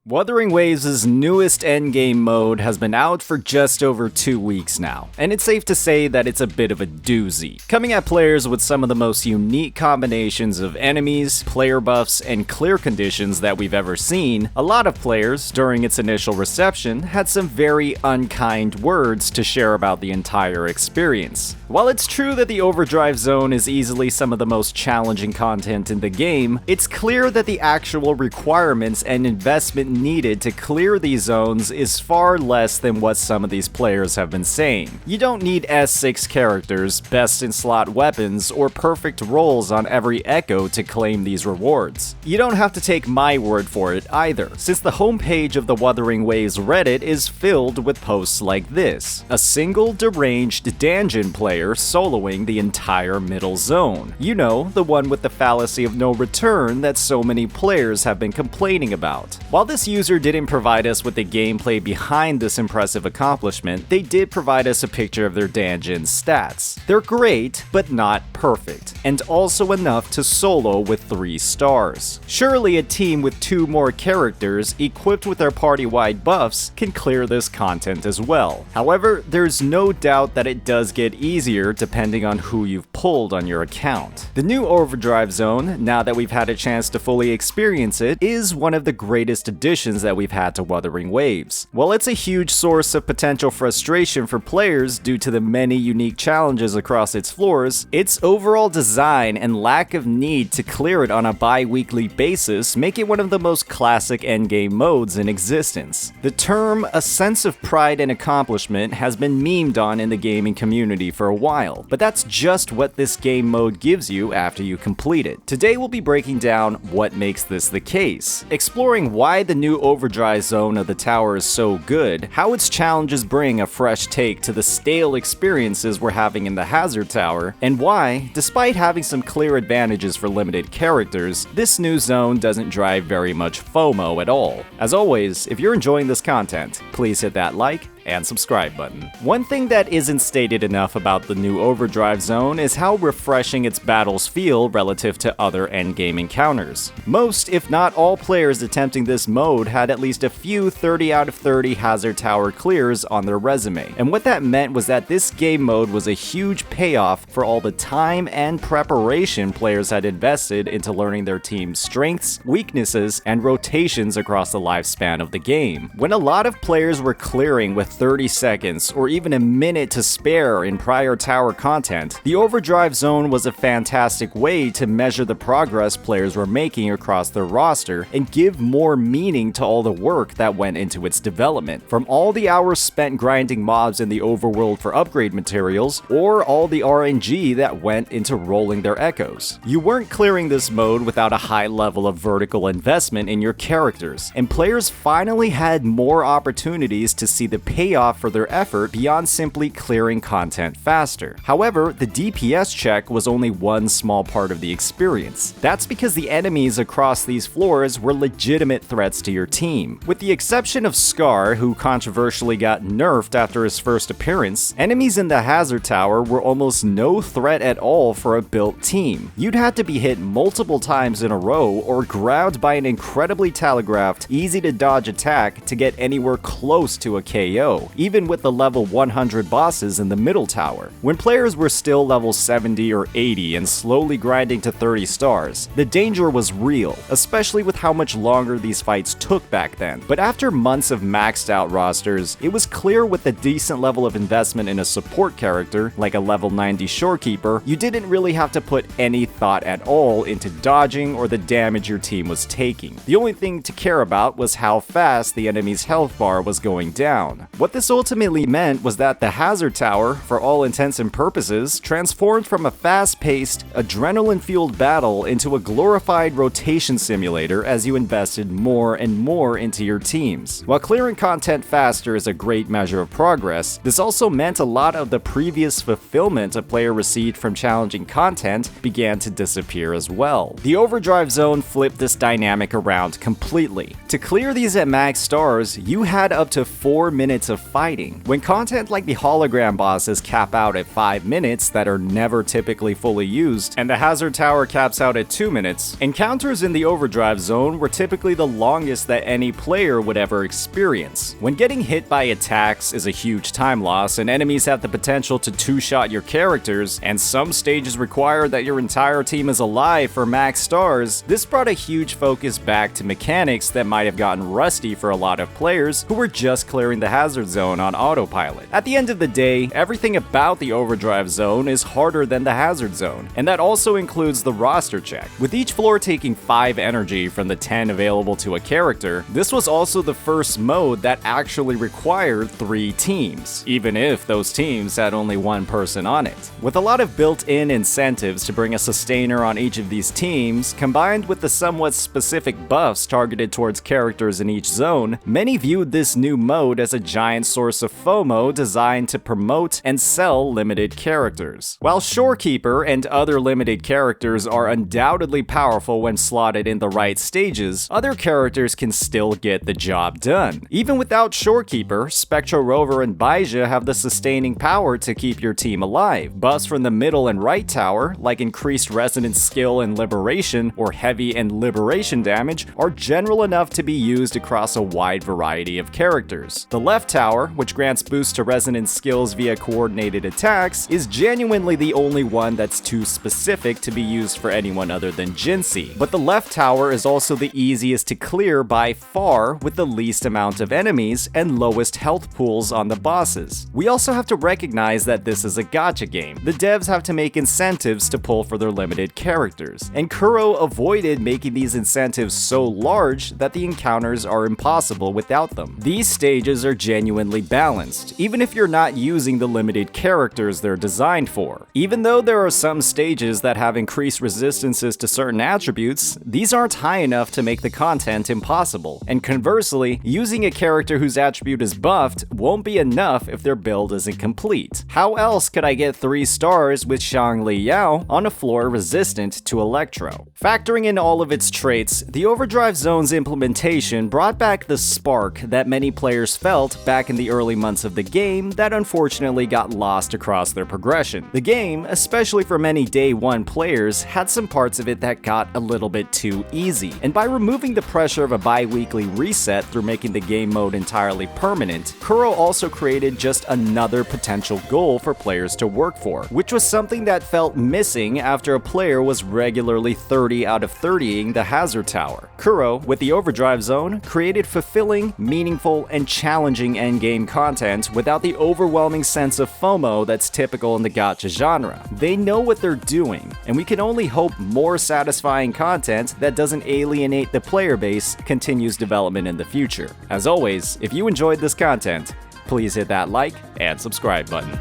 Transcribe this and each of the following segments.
Wuthering Waves' newest endgame mode has been out for just over 2 weeks now, and it's safe to say that it's a bit of a doozy, coming at players with some of the most unique combinations of enemies, player buffs, and clear conditions that we've ever seen. A lot of players, during its initial reception, had some very unkind words to share about the entire experience. While it's true that the Overdrive Zone is easily some of the most challenging content in the game, it's clear that the actual requirements and investment needed to clear these zones is far less than what some of these players have been saying. You don't need S6 characters, best in slot weapons, or perfect rolls on every echo to claim these rewards. You don't have to take my word for it either, since the homepage of the Wuthering Waves Reddit is filled with posts like this: a single deranged Danjin player soloing the entire middle zone. You know, the one with the fallacy of no return that so many players have been complaining about. While this user didn't provide us with the gameplay behind this impressive accomplishment, they did provide us a picture of their Danjin stats. They're great, but not perfect, and also enough to solo with 3 stars. Surely a team with 2 more characters, equipped with their party-wide buffs, can clear this content as well. However, there's no doubt that it does get easier depending on who you've pulled on your account. The new Overdrive Zone, now that we've had a chance to fully experience it, is one of the greatest additions that we've had to Wuthering Waves. While it's a huge source of potential frustration for players due to the many unique challenges across its floors, its overall design and lack of need to clear it on a bi-weekly basis make it one of the most classic endgame modes in existence. The term "a sense of pride and accomplishment" has been memed on in the gaming community for a while, but that's just what this game mode gives you after you complete it. Today we'll be breaking down what makes this the case, exploring why the new Overdrive Zone of the tower is so good, how its challenges bring a fresh take to the stale experiences we're having in the Hazard Tower, and why, despite having some clear advantages for limited characters, this new zone doesn't drive very much FOMO at all. As always, if you're enjoying this content, please hit that like and subscribe button. One thing that isn't stated enough about the new Overdrive Zone is how refreshing its battles feel relative to other endgame encounters. Most, if not all, players attempting this mode had at least a few 30 out of 30 Hazard Tower clears on their resume, and what that meant was that this game mode was a huge payoff for all the time and preparation players had invested into learning their team's strengths, weaknesses, and rotations across the lifespan of the game. When a lot of players were clearing with 30 seconds or even a minute to spare in prior tower content, the Overdrive Zone was a fantastic way to measure the progress players were making across their roster and give more meaning to all the work that went into its development. From all the hours spent grinding mobs in the overworld for upgrade materials, or all the RNG that went into rolling their echoes. You weren't clearing this mode without a high level of vertical investment in your characters, and players finally had more opportunities to see the payoff for their effort beyond simply clearing content faster. However, the DPS check was only one small part of the experience. That's because the enemies across these floors were legitimate threats to your team. With the exception of Scar, who controversially got nerfed after his first appearance, enemies in the Hazard Tower were almost no threat at all for a built team. You'd have to be hit multiple times in a row or grabbed by an incredibly telegraphed, easy to dodge attack to get anywhere close to a KO, even with the level 100 bosses in the middle tower. When players were still level 70 or 80 and slowly grinding to 30 stars, the danger was real, especially with how much longer these fights took back then. But after months of maxed out rosters, it was clear with a decent level of investment in a support character, like a level 90 shorekeeper, you didn't really have to put any thought at all into dodging or the damage your team was taking. The only thing to care about was how fast the enemy's health bar was going down. What this ultimately meant was that the Hazard Tower, for all intents and purposes, transformed from a fast-paced, adrenaline-fueled battle into a glorified rotation simulator as you invested more and more into your teams. While clearing content faster is a great measure of progress, this also meant a lot of the previous fulfillment a player received from challenging content began to disappear as well. The Overdrive Zone flipped this dynamic around completely. To clear these at max stars, you had up to 4 minutes minutes of fighting. When content like the hologram bosses cap out at 5 minutes that are never typically fully used, and the hazard tower caps out at 2 minutes, encounters in the Overdrive Zone were typically the longest that any player would ever experience. When getting hit by attacks is a huge time loss, and enemies have the potential to two-shot your characters, and some stages require that your entire team is alive for max stars, this brought a huge focus back to mechanics that might have gotten rusty for a lot of players who were just clearing the hazard zone on autopilot. At the end of the day, everything about the Overdrive Zone is harder than the hazard zone, and that also includes the roster check. With each floor taking 5 energy from the 10 available to a character, this was also the first mode that actually required 3 teams, even if those teams had only 1 person on it. With a lot of built-in incentives to bring a sustainer on each of these teams, combined with the somewhat specific buffs targeted towards characters in each zone, many viewed this new mode as a giant source of FOMO designed to promote and sell limited characters. While Shorekeeper and other limited characters are undoubtedly powerful when slotted in the right stages, other characters can still get the job done. Even without Shorekeeper, Spectro Rover and Baija have the sustaining power to keep your team alive. Buffs from the middle and right tower, like increased resonance skill and liberation, or heavy and liberation damage, are general enough to be used across a wide variety of characters. The left tower, which grants boost to resonance skills via coordinated attacks, is genuinely the only one that's too specific to be used for anyone other than Jinsei. But the left tower is also the easiest to clear by far, with the least amount of enemies and lowest health pools on the bosses. We also have to recognize that this is a gacha game. The devs have to make incentives to pull for their limited characters, and Kuro avoided making these incentives so large that the encounters are impossible without them. These stages are genuinely balanced, even if you're not using the limited characters they're designed for. Even though there are some stages that have increased resistances to certain attributes, these aren't high enough to make the content impossible. And conversely, using a character whose attribute is buffed won't be enough if their build isn't complete. How else could I get 3 stars with Shangli Yao on a floor resistant to Electro? Factoring in all of its traits, the Overdrive Zone's implementation brought back the spark that many players felt back in the early months of the game that unfortunately got lost across their progression. The game, especially for many day 1 players, had some parts of it that got a little bit too easy, and by removing the pressure of a bi-weekly reset through making the game mode entirely permanent, Kuro also created just another potential goal for players to work for, which was something that felt missing after a player was regularly 30 out of 30ing the hazard tower. Kuro, with the Overdrive Zone, created fulfilling, meaningful, and challenging endgame content without the overwhelming sense of FOMO that's typical in the gacha genre. They know what they're doing, and we can only hope more satisfying content that doesn't alienate the player base continues development in the future. As always, if you enjoyed this content, please hit that like and subscribe button.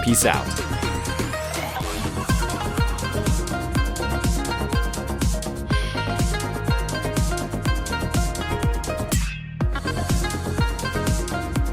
Peace out.